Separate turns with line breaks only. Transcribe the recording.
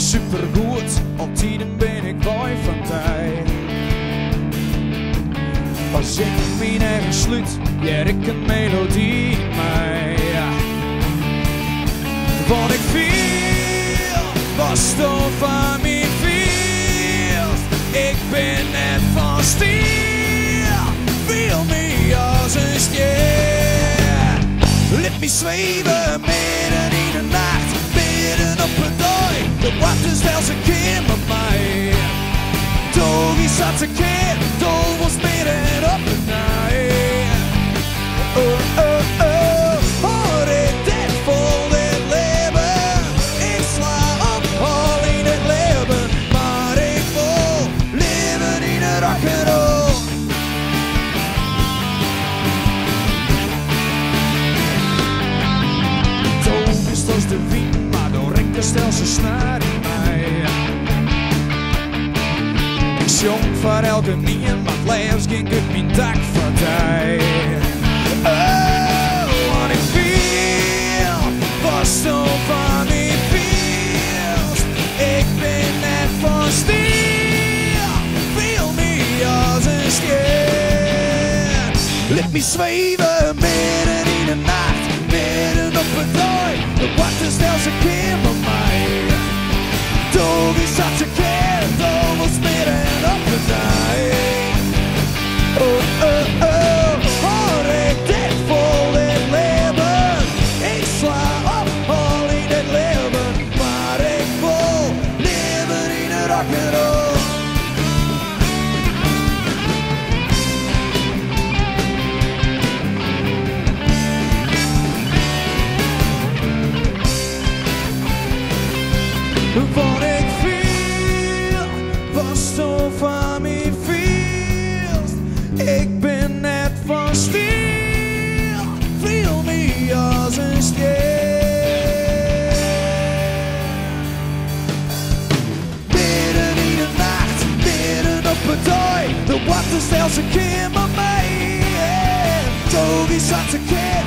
is supergoed, altijd ben ik mooi van tijd. Als ik mijn eigen sluit, ja, ik een melodie in mij. Want ik viel, was toch van mij viel. Ik ben net van stil, viel me als een stier. Laat me zweven midden in de nacht, midden op een dooi. De water stelt een keer met mij. Toch is dat een keer, toch was midden op een nacht. Oh, oh, oh, hoor ik dit vol dit leven. Ik sla op al in het leven, maar ik wil leven in de rock'n'roll. Toch is als de wind, maar door ik stel ze snaar in mij. Ik zong voor elke niet, maar leefs ging ik mijn dak voorbij. Oh, wat ik viel, was zo van die feels. Ik ben net van stil, viel me als een stier. Laat me zweven midden in de nacht, midden op een dooi. De water stelt een keer met mij. Toch is dat een keer, toch was midden op een nacht. Oh, oh, oh, hoor ik dit vol dit leven. Ik sla op al in het leven, maar ik wil leven in de rock'n'roll. Wat ik viel, was zo van mij viel. Ik ben net van stil, viel me als een stier. Midden in de nacht, midden op het dooi. De water stelt een keer met mij. Toch is dat een keer.